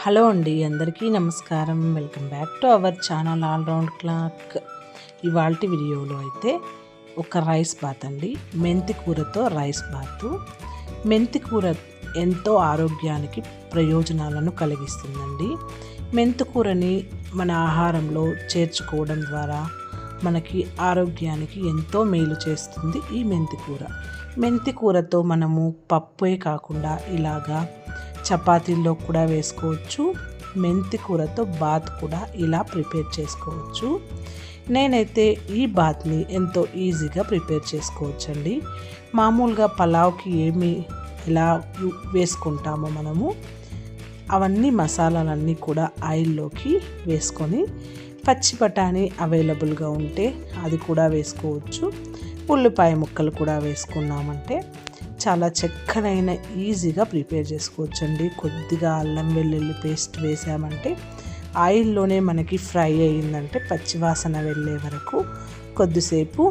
Hello అండి, అందరికీ నమస్కారం. Welcome back to our channel all round clock. ఇవాల్టి వీడియోలో అయితే ఒక రైస్ బాత్ అండి, మెంతి కూరతో రైస్ బాత్. మెంతి కూర ఎంతో ఆరోగ్యానికి ప్రయోజనాలను కలిగిస్తుందండి. మెంతి కూరని మన ఆహారంలో చేర్చుకోవడం ద్వారా మనకి ఆరోగ్యానికి ఎంతో మేలు చేస్తుంది ఈ మెంతి కూర. మెంతి కూరతో మనము పప్పే కాకుండా ఇలాగా చపాతీల్లో కూడా వేసుకోవచ్చు. మెంతి కూరతో బాత్ కూడా ఇలా ప్రిపేర్ చేసుకోవచ్చు. నేనైతే ఈ బాత్ని ఎంతో ఈజీగా ప్రిపేర్ చేసుకోవచ్చండి. మామూలుగా పలావ్కి ఎలా వేసుకుంటామో మనము అవన్నీ మసాలాలన్నీ కూడా ఆయిల్లోకి వేసుకొని, పచ్చి బఠానీ అవైలబుల్గా ఉంటే అది కూడా వేసుకోవచ్చు. ఉల్లిపాయ ముక్కలు కూడా వేసుకున్నామంటే చాలా చక్కనైన ఈజీగా ప్రిపేర్ చేసుకోవచ్చండి. కొద్దిగా అల్లం వెల్లుల్లి పేస్ట్ వేసామంటే ఆయిల్లోనే మనకి ఫ్రై అయ్యిందంటే పచ్చివాసన వెళ్ళే వరకు కొద్దిసేపు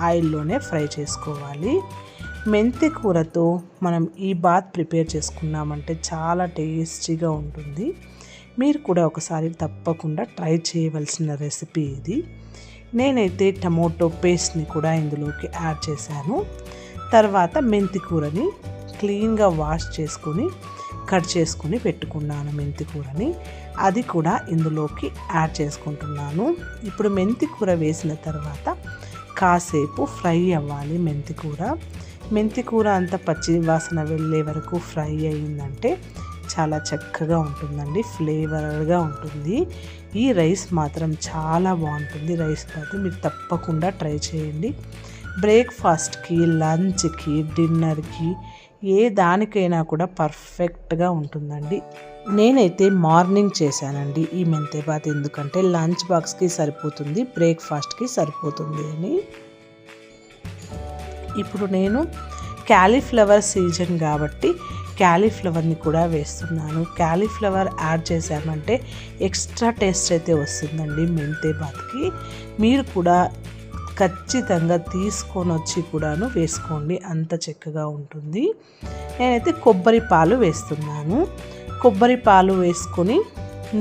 ఆయిల్లోనే ఫ్రై చేసుకోవాలి. మెంతి కూరతో మనం ఈ బాత్ ప్రిపేర్ చేసుకున్నామంటే చాలా టేస్టీగా ఉంటుంది. మీరు కూడా ఒకసారి తప్పకుండా ట్రై చేయవలసిన రెసిపీ ఇది. నేనైతే టమోటో పేస్ట్ని కూడా ఇందులోకి యాడ్ చేశాను. తర్వాత మెంతి కూరని క్లీన్గా వాష్ చేసుకొని కట్ చేసుకుని పెట్టుకున్నాను. మెంతి కూరని అది కూడా ఇందులోకి యాడ్ చేసుకుంటున్నాను. ఇప్పుడు మెంతి కూర వేసిన తర్వాత కాసేపు ఫ్రై అవ్వాలి. మెంతి కూర అంతా పచ్చి వాసన వెళ్ళే వరకు ఫ్రై అయ్యిందంటే చాలా చక్కగా ఉంటుందండి, ఫ్లేవర్గా ఉంటుంది. ఈ రైస్ మాత్రం చాలా బాగుంటుంది. రైస్ బాత్ మీరు తప్పకుండా ట్రై చేయండి. బ్రేక్ఫాస్ట్కి, లంచ్కి, డిన్నర్కి ఏ దానికైనా కూడా పర్ఫెక్ట్గా ఉంటుందండి. నేనైతే మార్నింగ్ చేశానండి ఈ మెంతి బాత్, ఎందుకంటే లంచ్ బాక్స్కి సరిపోతుంది, బ్రేక్ఫాస్ట్కి సరిపోతుంది అని. ఇప్పుడు నేను క్యాలీఫ్లవర్ సీజన్ కాబట్టి క్యాలీఫ్లవర్ని కూడా వేస్తున్నాను. క్యాలీఫ్లవర్ యాడ్ చేసామంటే ఎక్స్ట్రా టేస్ట్ అయితే వస్తుందండి మెంతి బాత్కి. మీరు కూడా ఖచ్చితంగా తీసుకొని వచ్చి కూడాను వేసుకోండి, అంత చక్కగా ఉంటుంది. నేనైతే కొబ్బరి పాలు వేస్తున్నాను. కొబ్బరి పాలు వేసుకొని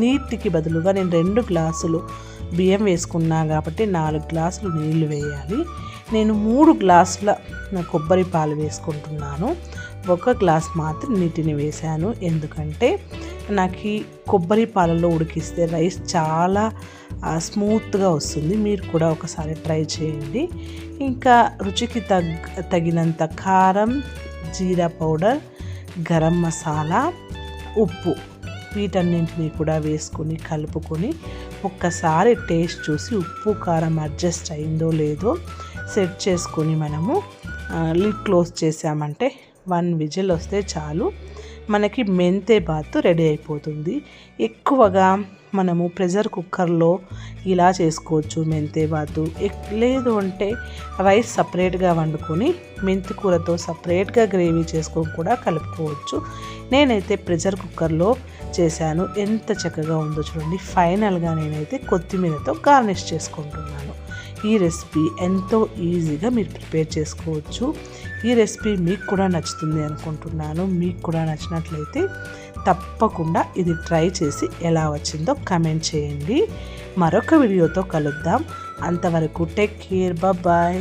నీటికి బదులుగా నేను 2 గ్లాసులు బియ్యం వేసుకున్నా కాబట్టి 4 గ్లాసులు నీళ్లు వేయాలి. నేను 3 గ్లాసుల కొబ్బరి పాలు వేసుకుంటున్నాను. 1 గ్లాస్ మాత్రం నీటిని వేశాను, ఎందుకంటే నాకు ఈ కొబ్బరి పాలలో ఉడికిస్తే రైస్ చాలా స్మూత్గా వస్తుంది. మీరు కూడా ఒకసారి ట్రై చేయండి. ఇంకా రుచికి తగినంత కారం, జీరా పౌడర్, గరం మసాలా, ఉప్పు వీటన్నింటినీ కూడా వేసుకొని కలుపుకొని ఒక్కసారి టేస్ట్ చూసి ఉప్పు కారం అడ్జస్ట్ అయిందో లేదో సెట్ చేసుకొని మనము లిడ్ క్లోజ్ చేసామంటే 1 విజిల్ వస్తే చాలు, మనకి మెంతి బాత్ రెడీ అయిపోతుంది. ఎక్కువగా మనము ప్రెషర్ కుక్కర్లో ఇలా చేసుకోవచ్చు మెంతి బాత్. లేదు అంటే రైస్ సపరేట్గా వండుకొని మెంతి కూరతో సపరేట్గా గ్రేవీ చేసుకొని కూడా కలుపుకోవచ్చు. నేనైతే ప్రెషర్ కుక్కర్లో చేశాను. ఎంత చక్కగా ఉందో చూడండి. ఫైనల్గా నేనైతే కొత్తిమీరతో గార్నిష్ చేసుకుంటున్నాను. ఈ రెసిపీ ఎంతో ఈజీగా మీరు ప్రిపేర్ చేసుకోవచ్చు. ఈ రెసిపీ మీకు కూడా నచ్చుతుంది అనుకుంటున్నాను. మీకు కూడా నచ్చినట్లయితే తప్పకుండా ఇది ట్రై చేసి ఎలా వచ్చిందో కామెంట్ చేయండి. మరొక వీడియోతో కలుద్దాం. అంతవరకు టేక్ కేర్, బాయ్.